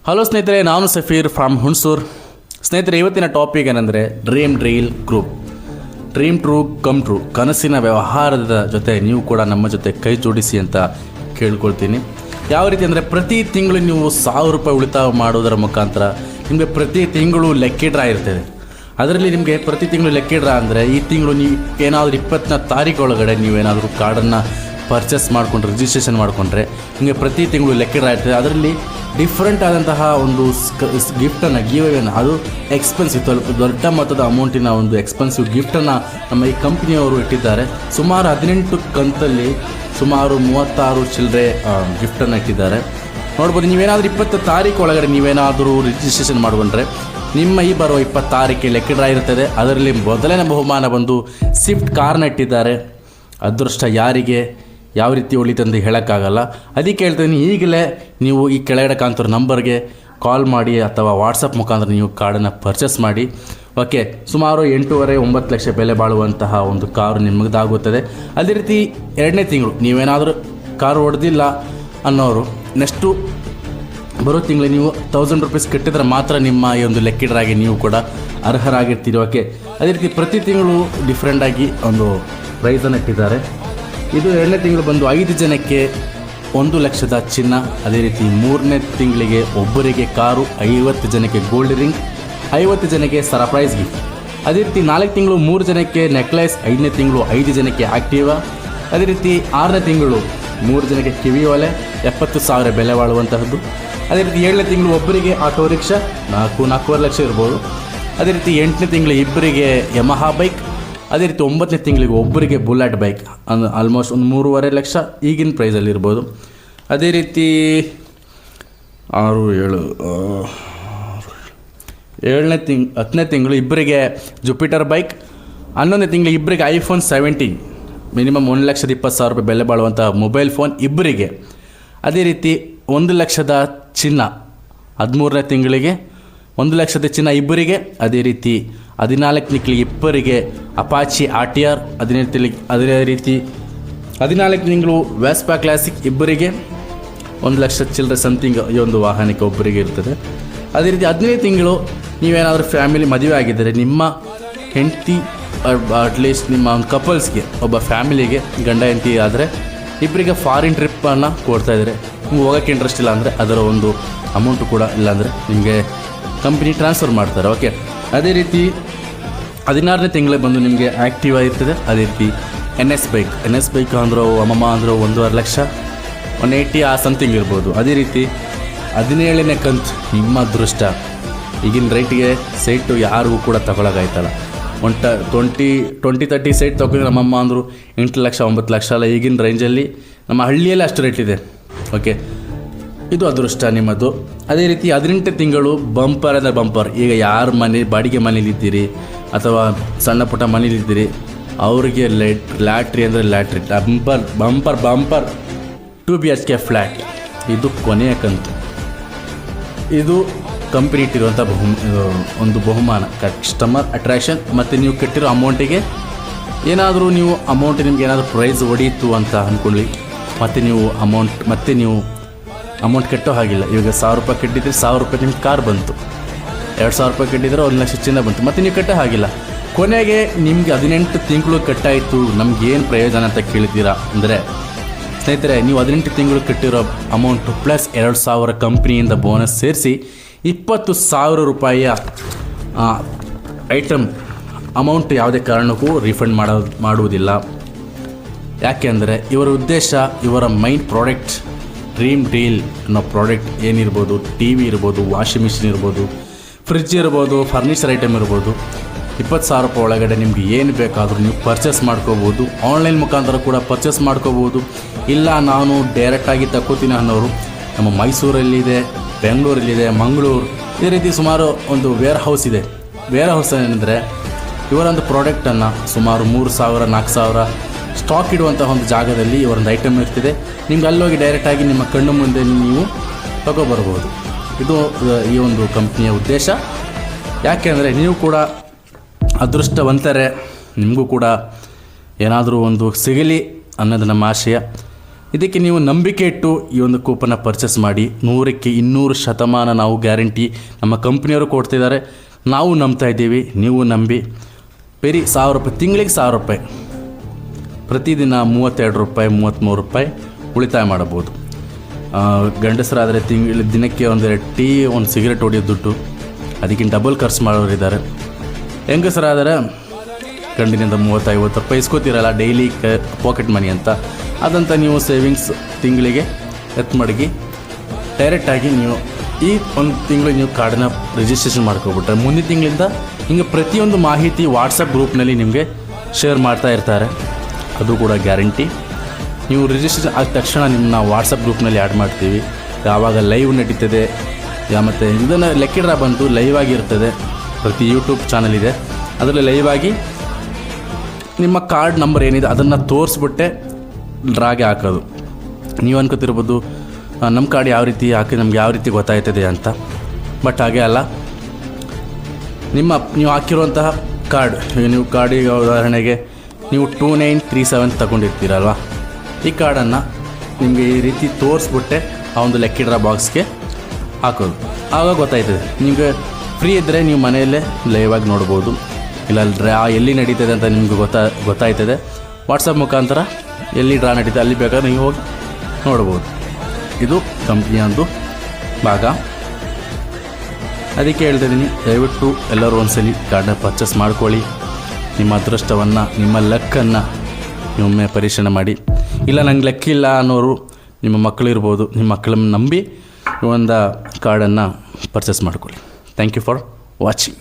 Hello ಸ್ನೇಹಿತರೆ, ನಾನು Safeer from Hunsur. ಸ್ನೇಹಿತರೆ, ಇವತ್ತಿನ ಟಾಪಿಕ್ ಏನಂದರೆ dream deal group. Dream true come true, ಕನಸಿನ ವ್ಯವಹಾರದ ಜೊತೆ ನೀವು ಕೂಡ ನಮ್ಮ ಜೊತೆ ಕೈ ಜೋಡಿಸಿ ಅಂತ ಕೇಳ್ಕೊಳ್ತೀನಿ. ಯಾವ ರೀತಿ ಅಂದರೆ, ಪ್ರತಿ ತಿಂಗಳು ನೀವು 1000 ರೂಪಾಯಿ ಉಳಿತಾಯ ಮಾಡೋದರ ಮುಖಾಂತರ ನಿಮಗೆ ಪ್ರತಿ ತಿಂಗಳು ಲಕ್ಕಿ ಡ್ರಾ ಇರ್ತದೆ. ಅದರಲ್ಲಿ ನಿಮಗೆ ಪ್ರತಿ ತಿಂಗಳು ಲಕ್ಕಿ ಡ್ರಾ ಅಂದರೆ, ಈ ತಿಂಗಳು ನೀವು ಏನಾದರೂ 20ನೇ ತಾರೀಕು ಒಳಗಡೆ ನೀವೇನಾದರೂ ಕಾರ್ಡನ್ನು ಪರ್ಚೇಸ್ ಮಾಡಿಕೊಂಡ್ರೆ, ರಿಜಿಸ್ಟ್ರೇಷನ್ ಮಾಡಿಕೊಂಡ್ರೆ ನಿಮಗೆ ಪ್ರತಿ ತಿಂಗಳು ಲಕ್ಕಿ ಡ್ರಾ ಇರ್ತದೆ. ಅದರಲ್ಲಿ ಡಿಫ್ರೆಂಟ್ ಆದಂತಹ ಒಂದು ಗಿಫ್ಟನ್ನು ಗಿವೇನ, ಅದು ಎಕ್ಸ್ಪೆನ್ಸಿವ್, ದೊಡ್ಡ ಮೊತ್ತದ ಅಮೌಂಟಿನ ಒಂದು ಎಕ್ಸ್ಪೆನ್ಸಿವ್ ಗಿಫ್ಟನ್ನು ನಮ್ಮ ಈ ಕಂಪ್ನಿಯವರು ಇಟ್ಟಿದ್ದಾರೆ. ಸುಮಾರು 18 ಕಂತಲ್ಲಿ ಸುಮಾರು 36 ಚಿಲ್ಲರೆ ಗಿಫ್ಟನ್ನು ಇಟ್ಟಿದ್ದಾರೆ. ನೋಡ್ಬೋದು, ನೀವೇನಾದರೂ 20 ತಾರೀಕು ಒಳಗಡೆ ನೀವೇನಾದರೂ ರಿಜಿಸ್ಟ್ರೇಷನ್ ಮಾಡಿಕೊಂಡ್ರೆ ನಿಮ್ಮ ಈ ಬರುವ 20 ತಾರೀಕಿಗೆ ಲಕ್ಕಿ ಡ್ರಾ ಇರ್ತದೆ. ಅದರಲ್ಲಿ ಮೊದಲನೇ ಬಹುಮಾನ ಬಂದು ಸ್ವಿಫ್ಟ್ ಕಾರ್ನ ಇಟ್ಟಿದ್ದಾರೆ. ಅದೃಷ್ಟ ಯಾರಿಗೆ ಯಾವ ರೀತಿ ಉಳಿತಂದು ಹೇಳೋಕ್ಕಾಗಲ್ಲ. ಅದಕ್ಕೆ ಹೇಳ್ತೀನಿ, ಈಗಲೇ ನೀವು ಈ ಕೆಳಗಡೆ ಕಾಣ್ತಿರೋ ನಂಬರ್ಗೆ ಕಾಲ್ ಮಾಡಿ ಅಥವಾ ವಾಟ್ಸಪ್ ಮುಖಾಂತರ ನೀವು ಕಾರ್ಡನ್ನು ಪರ್ಚೇಸ್ ಮಾಡಿ. ಓಕೆ, ಸುಮಾರು 8.5-9 ಲಕ್ಷ ಬೆಲೆ ಬಾಳುವಂತಹ ಒಂದು ಕಾರು ನಿಮಗದಾಗುತ್ತದೆ. ಅದೇ ರೀತಿ 2ನೇ ತಿಂಗಳು ನೀವೇನಾದರೂ ಕಾರು ಹೊಡೆದಿಲ್ಲ ಅನ್ನೋರು ನೆಕ್ಸ್ಟು ಬರೋ ತಿಂಗಳು ನೀವು 1000 ರೂಪೀಸ್ ಕಟ್ಟಿದ್ರೆ ಮಾತ್ರ ನಿಮ್ಮ ಈ ಒಂದು ಲಕ್ಕಿ ಡ್ರಾಗೆ ನೀವು ಕೂಡ ಅರ್ಹರಾಗಿರ್ತೀರಿ. ಓಕೆ, ಅದೇ ರೀತಿ ಪ್ರತಿ ತಿಂಗಳು ಡಿಫ್ರೆಂಟಾಗಿ ಒಂದು ಪ್ರೈಸನ್ನು ಇಟ್ಟಿದ್ದಾರೆ. ಇದು 2ನೇ ತಿಂಗಳು ಬಂದು 5 ಜನಕ್ಕೆ 1 ಲಕ್ಷದ ಚಿನ್ನ. ಅದೇ ರೀತಿ 3ನೇ ತಿಂಗಳಿಗೆ ಒಬ್ಬರಿಗೆ ಕಾರು, 50 ಜನಕ್ಕೆ ಗೋಲ್ಡ್ ರಿಂಗ್, 50 ಜನಕ್ಕೆ ಸರ್ಪ್ರೈಸ್ ಗಿಫ್ಟ್. ಅದೇ ರೀತಿ 4 ತಿಂಗಳು 3 ಜನಕ್ಕೆ ನೆಕ್ಲೆಸ್, 5ನೇ ತಿಂಗಳು 5 ಜನಕ್ಕೆ ಆಕ್ಟಿವಾ. ಅದೇ ರೀತಿ 6ನೇ ತಿಂಗಳು 3 ಜನಕ್ಕೆ ಕಿವಿ ಓಲೆ, 70,000 ಬೆಲೆ ಬಾಳುವಂತಹದ್ದು. ಅದೇ ರೀತಿ 7ನೇ ತಿಂಗಳು ಒಬ್ಬರಿಗೆ ಆಟೋ ರಿಕ್ಷಾ, 4.5 ಲಕ್ಷ ಇರ್ಬೋದು. ಅದೇ ರೀತಿ 8ನೇ ತಿಂಗಳು ಇಬ್ಬರಿಗೆ ಯಮಹಾ ಬೈಕ್. ಅದೇ ರೀತಿ 9ನೇ ತಿಂಗಳಿಗೆ ಒಬ್ಬರಿಗೆ ಬುಲೆಟ್ ಬೈಕ್, ಆಲ್ಮೋಸ್ಟ್ ಒಂದು 3.5 ಲಕ್ಷ ಈಗಿನ ಪ್ರೈಸಲ್ಲಿ ಇರ್ಬೋದು. ಅದೇ ರೀತಿ 10ನೇ ತಿಂಗಳು ಇಬ್ಬರಿಗೆ ಜುಪಿಟರ್ ಬೈಕ್. 11ನೇ ತಿಂಗಳು ಇಬ್ಬರಿಗೆ iPhone 17 ಮಿನಿಮಮ್ 1,20,000 ರೂಪಾಯಿ ಬೆಲೆ ಬಾಳುವಂಥ ಮೊಬೈಲ್ ಫೋನ್ ಇಬ್ಬರಿಗೆ. ಅದೇ ರೀತಿ 1 ಲಕ್ಷದ ಚಿನ್ನ 13ನೇ ತಿಂಗಳಿಗೆ 1 ಲಕ್ಷದ ಚಿನ್ನ ಇಬ್ಬರಿಗೆ. ಅದೇ ರೀತಿ 14ನೇ ತಿಂಗಳಿಗೆ ಇಬ್ಬರಿಗೆ ಅಪಾಚಿ RTR. ಅದೇ ರೀತಿ 14ನೇ ತಿಂಗಳು ವೆಸ್ಪಾ ಕ್ಲಾಸಿಕ್ ಇಬ್ಬರಿಗೆ 1 ಲಕ್ಷ ಚಿಲ್ಲರೆ ಸಮಥಿಂಗ್ ಈ ಒಂದು ವಾಹನಕ್ಕೆ ಒಬ್ಬರಿಗೆ ಇರ್ತದೆ. ಅದೇ ರೀತಿ 15ನೇ ತಿಂಗಳು ನೀವೇನಾದರೂ ಫ್ಯಾಮಿಲಿ ಮದುವೆ ಆಗಿದ್ದರೆ ನಿಮ್ಮ ಹೆಂಡತಿ ಅಟ್ಲೀಸ್ಟ್ ನಿಮ್ಮ ಒಂದು ಕಪಲ್ಸ್ಗೆ, ಒಬ್ಬ ಫ್ಯಾಮಿಲಿಗೆ ಗಂಡ ಹೆಂಡತಿ ಆದರೆ ಇಬ್ಬರಿಗೆ ಫಾರಿನ್ ಟ್ರಿಪ್ಪನ್ನು ಕೊಡ್ತಾಯಿದ್ದಾರೆ. ನಿಮ್ಗೆ ಹೋಗೋಕ್ಕೆ ಇಂಟ್ರೆಸ್ಟ್ ಇಲ್ಲ ಅಂದರೆ ಅದರ ಒಂದು ಅಮೌಂಟು ಕೂಡ ಇಲ್ಲಾಂದರೆ ನಿಮಗೆ ಕಂಪ್ನಿ ಟ್ರಾನ್ಸ್ಫರ್ ಮಾಡ್ತಾರೆ. ಓಕೆ, ಅದೇ ರೀತಿ 16ನೇ ತಿಂಗಳಿಗೆ ಬಂದು ನಿಮಗೆ ಆ್ಯಕ್ಟಿವಾ ಇರ್ತದೆ. ಅದೇ ರೀತಿ NS ಬೈಕ್ ಅಂದರು ಅಮ್ಮಮ್ಮ ಅಂದರು 1.5 ಲಕ್ಷ, 180 ಆ ಸಮಥಿಂಗ್ ಇರ್ಬೋದು. ಅದೇ ರೀತಿ 17ನೇ ಕಂತು ನಿಮ್ಮ ಅದೃಷ್ಟ. ಈಗಿನ ರೇಟಿಗೆ ಸೈಟು ಯಾರಿಗೂ ಕೂಡ ತಗೊಳಕಾಯ್ತಲ್ಲ. 20-30 ಸೈಟ್ ತೊಗೊಂಡ್ರೆ ನಮ್ಮಮ್ಮ ಅಂದರು 8 ಲಕ್ಷ 9 ಲಕ್ಷ ಅಲ್ಲ. ಈಗಿನ ರೇಂಜಲ್ಲಿ ನಮ್ಮ ಹಳ್ಳಿಯಲ್ಲೇ ಅಷ್ಟು ರೇಟ್ ಇದೆ. ಓಕೆ, ಇದು ಅದೃಷ್ಟ ನಿಮ್ಮದು. ಅದೇ ರೀತಿ 18ನೇ ತಿಂಗಳು ಬಂಪರ್ ಅಂದರೆ ಬಂಪರ್. ಈಗ ಯಾರು ಬಾಡಿಗೆ ಮನೇಲಿದ್ದೀರಿ ಅಥವಾ ಸಣ್ಣ ಪುಟ್ಟ ಮನೇಲಿದ್ದೀರಿ ಅವರಿಗೆ ಲ್ಯಾಟ್ರಿ ಅಂದರೆ ಲ್ಯಾಟ್ರಿ, ಬಂಪರ್ 2 BHK ಫ್ಲ್ಯಾಟ್. ಇದು ಕೊನೆಯ ಕಂತು. ಇದು ಕಂಪ್ನಿ ಇಟ್ಟಿರುವಂಥ ಒಂದು ಬಹುಮಾನ, ಕಸ್ಟಮರ್ ಅಟ್ರಾಕ್ಷನ್. ಮತ್ತು ನೀವು ಕಟ್ಟಿರೋ ಅಮೌಂಟಿಗೆ ಏನಾದರೂ ನೀವು ನಿಮ್ಗೆ ಏನಾದರೂ ಪ್ರೈಸ್ ಹೊಡೀತು ಅಂತ ಅಂದ್ಕೊಳ್ಳಿ, ಮತ್ತು ನೀವು ಅಮೌಂಟ್ ಕಟ್ಟೋ ಹಾಗಿಲ್ಲ. ಇವಾಗ 1000 ರೂಪಾಯಿ ಕಟ್ಟಿದ್ರೆ 1000 ರೂಪಾಯಿ ನಿಮ್ಗೆ ಕಾರ್ ಬಂತು, 2000 ರೂಪಾಯಿ ಕಟ್ಟಿದ್ರೆ 1 ಲಕ್ಷ ಚಿನ್ನ ಬಂತು, ಮತ್ತು ನೀವು ಕಟ್ಟೋ ಹಾಗಿಲ್ಲ. ಕೊನೆಗೆ ನಿಮಗೆ 18 ತಿಂಗಳು ಕಟ್ಟಾಯಿತು, ನಮಗೇನು ಪ್ರಯೋಜನ ಅಂತ ಕೇಳಿದ್ದೀರಾ ಅಂದರೆ, ಸ್ನೇಹಿತರೆ, ನೀವು 18 ತಿಂಗಳು ಕಟ್ಟಿರೋ ಅಮೌಂಟು ಪ್ಲಸ್ 2,000 ಕಂಪ್ನಿಯಿಂದ ಬೋನಸ್ ಸೇರಿಸಿ 20,000 ರೂಪಾಯಿಯ ಐಟಮ್ ಅಮೌಂಟ್ ಯಾವುದೇ ಕಾರಣಕ್ಕೂ ರಿಫಂಡ್ ಮಾಡುವುದಿಲ್ಲ. ಯಾಕೆ ಅಂದರೆ ಇವರ ಉದ್ದೇಶ, ಇವರ ಮೈನ್ ಪ್ರಾಡಕ್ಟ್ ಡ್ರೀಮ್ ಡೀಲ್ ಅನ್ನೋ ಪ್ರಾಡಕ್ಟ್ ಏನಿರ್ಬೋದು, TV ಇರ್ಬೋದು, ವಾಷಿಂಗ್ ಮಿಷಿನ್ ಇರ್ಬೋದು, ಫ್ರಿಡ್ಜ್ ಇರ್ಬೋದು, ಫರ್ನಿಚರ್ ಐಟಮ್ ಇರ್ಬೋದು, 20,000 ರೂಪಾಯಿ ಒಳಗಡೆ ನಿಮ್ಗೆ ಏನು ಬೇಕಾದರೂ ನೀವು ಪರ್ಚೇಸ್ ಮಾಡ್ಕೋಬೋದು. ಆನ್ಲೈನ್ ಮುಖಾಂತರ ಕೂಡ ಪರ್ಚೇಸ್ ಮಾಡ್ಕೋಬೋದು. ಇಲ್ಲ ನಾನು ಡೈರೆಕ್ಟಾಗಿ ತಗೋತೀನಿ ಅನ್ನೋರು ನಮ್ಮ ಮೈಸೂರಲ್ಲಿದೆ, ಬೆಂಗಳೂರಲ್ಲಿದೆ, ಮಂಗಳೂರು, ಇದೇ ರೀತಿ ಸುಮಾರು ಒಂದು ವೇರ್ ಹೌಸ್ ಇದೆ. ವೇರ್ ಹೌಸ್ ಏನಂದರೆ ಇವರೊಂದು ಪ್ರಾಡಕ್ಟನ್ನು ಸುಮಾರು 3,000-4,000 ಸ್ಟಾಕ್ ಇಡುವಂಥ ಒಂದು ಜಾಗದಲ್ಲಿ ಇವರೊಂದು ಐಟಮ್ ಇರ್ತಿದೆ. ನಿಮ್ಗೆ ಅಲ್ಲೋಗಿ ಡೈರೆಕ್ಟಾಗಿ ನಿಮ್ಮ ಕಣ್ಣು ಮುಂದೆ ನೀವು ತಗೊಬರ್ಬೋದು. ಇದು ಈ ಒಂದು ಕಂಪ್ನಿಯ ಉದ್ದೇಶ. ಯಾಕೆ ಅಂದರೆ ನೀವು ಕೂಡ ಅದೃಷ್ಟವಂತರೇ, ನಿಮಗೂ ಕೂಡ ಏನಾದರೂ ಒಂದು ಸಿಗಲಿ ಅನ್ನೋದು ನಮ್ಮ ಆಶಯ. ಇದಕ್ಕೆ ನೀವು ನಂಬಿಕೆ ಇಟ್ಟು ಈ ಒಂದು ಕೂಪನ್ನ ಪರ್ಚೇಸ್ ಮಾಡಿ. 100ಕ್ಕೆ 200% ನಾವು ಗ್ಯಾರಂಟಿ ನಮ್ಮ ಕಂಪ್ನಿಯವರು ಕೊಡ್ತಿದ್ದಾರೆ, ನಾವು ನಂಬ್ತಾ ಇದ್ದೀವಿ, ನೀವು ನಂಬಿ. ಬರೀ ₹1000, ತಿಂಗಳಿಗೆ ₹1000, ಪ್ರತಿದಿನ ₹32, ₹33 ಉಳಿತಾಯ ಮಾಡಬಹುದು. ಗಂಡಸರಾದರೆ ದಿನಕ್ಕೆ ಒಂದೆರಡು ಟೀ, ಒಂದು ಸಿಗರೆಟ್ ಹೊಡೆಯೋ ದುಡ್ಡು ಅದಕ್ಕಿಂತ ಡಬಲ್ ಖರ್ಚು ಮಾಡೋರಿದ್ದಾರೆ. ಹೆಂಗಸರಾದರೆ ಗಂಡಿನಿಂದ ₹30-50 ಇಸ್ಕೋತಿರಲ್ಲ ಡೈಲಿ ಪಾಕೆಟ್ ಮನಿ ಅಂತ, ಅದಂತ ನೀವು ಸೇವಿಂಗ್ಸ್ ತಿಂಗಳಿಗೆ ಮಡಗಿ ಡೈರೆಕ್ಟಾಗಿ ನೀವು ಈ ಒಂದು ತಿಂಗಳು ನೀವು ಕಾರ್ಡನ್ನ ರಿಜಿಸ್ಟ್ರೇಷನ್ ಮಾಡ್ಕೊಬಿಟ್ರೆ ಮುಂದಿನ ತಿಂಗಳಿಂದ ಹಿಂಗೆ ಪ್ರತಿಯೊಂದು ಮಾಹಿತಿ ವಾಟ್ಸಪ್ ಗ್ರೂಪ್ನಲ್ಲಿ ನಿಮಗೆ ಶೇರ್ ಮಾಡ್ತಾ ಇರ್ತಾರೆ. ಅದು ಕೂಡ ಗ್ಯಾರಂಟಿ. ನೀವು ರಿಜಿಸ್ಟ್ರೇಷನ್ ಆದ ತಕ್ಷಣ ನಿಮ್ಮನ್ನ ವಾಟ್ಸಪ್ ಗ್ರೂಪ್ನಲ್ಲಿ ಆ್ಯಡ್ ಮಾಡ್ತೀವಿ. ಯಾವಾಗ ಲೈವ್ ನಡೀತದೆ ಮತ್ತು ಇದನ್ನು ಲೆಕ್ಕಿಡ್ರ ಬಂದು ಲೈವ್ ಆಗಿರ್ತದೆ. ಪ್ರತಿ ಯೂಟ್ಯೂಬ್ ಚಾನಲ್ ಇದೆ, ಅದರಲ್ಲಿ ಲೈವ್ ಆಗಿ ನಿಮ್ಮ ಕಾರ್ಡ್ ನಂಬರ್ ಏನಿದೆ ಅದನ್ನು ತೋರಿಸ್ಬಿಟ್ಟೆ ಡ್ರಾಗೆ ಹಾಕೋದು. ನೀವು ಅನ್ಕೋತಿರ್ಬೋದು ನಮ್ಮ ಕಾರ್ಡ್ ಯಾವ ರೀತಿ ಹಾಕಿ ನಮ್ಗೆ ಯಾವ ರೀತಿ ಗೊತ್ತಾಯ್ತದೆ ಅಂತ. ಬಟ್ ಹಾಗೆ ಅಲ್ಲ. ನೀವು ಹಾಕಿರುವಂತಹ ಕಾರ್ಡ್, ನೀವು ಕಾರ್ಡಿಗೆ ಉದಾಹರಣೆಗೆ ನೀವು 2937 ತಗೊಂಡಿರ್ತೀರಲ್ವ, ಈ ಕಾರ್ಡನ್ನು ನಿಮಗೆ ಈ ರೀತಿ ತೋರಿಸ್ಬಿಟ್ಟೆ ಆ ಒಂದು ಲೆಕ್ಕಿಡ್ರ ಬಾಕ್ಸ್ಗೆ ಹಾಕೋದು. ಆವಾಗ ಗೊತ್ತಾಯ್ತದೆ. ನಿಮಗೆ ಫ್ರೀ ಇದ್ದರೆ ನೀವು ಮನೆಯಲ್ಲೇ ಲೈವಾಗಿ ನೋಡ್ಬೋದು. ಇಲ್ಲ ಡ್ರಾ ಎಲ್ಲಿ ನಡೀತದೆ ಅಂತ ನಿಮಗೆ ಗೊತ್ತಾಯ್ತದೆ. ವಾಟ್ಸಪ್ ಮುಖಾಂತರ ಎಲ್ಲಿ ಡ್ರಾ ನಡೀತದೆ ಅಲ್ಲಿ ಬೇಕಾದ್ರೆ ನೀವು ಹೋಗಿ ನೋಡ್ಬೋದು. ಇದು ಕಂಪ್ನಿಯ ಒಂದು ಭಾಗ. ಅದಕ್ಕೆ ಹೇಳ್ತಿದ್ದೀನಿ, ದಯವಿಟ್ಟು ಎಲ್ಲರೂ ಒಂದ್ಸಲಿ ಕಾರ್ಡನ್ನ ಪರ್ಚೇಸ್ ಮಾಡ್ಕೊಳ್ಳಿ. ನಿಮ್ಮ ಅದೃಷ್ಟವನ್ನು, ನಿಮ್ಮ ಲಕ್ಕನ್ನು ನಿಮ್ಮೊಮ್ಮೆ ಪರೀಕ್ಷಣೆ ಮಾಡಿ. ಇಲ್ಲ ನಂಗೆ ಲೆಕ್ಕಿಲ್ಲ ಅನ್ನೋರು ನಿಮ್ಮ ಮಕ್ಕಳಿರ್ಬೋದು, ನಿಮ್ಮ ಮಕ್ಕಳನ್ನು ನಂಬಿ ಈ ಒಂದು ಕಾರ್ಡನ್ನು ಪರ್ಚೇಸ್ ಮಾಡ್ಕೊಳ್ಳಿ. Thank you for watching.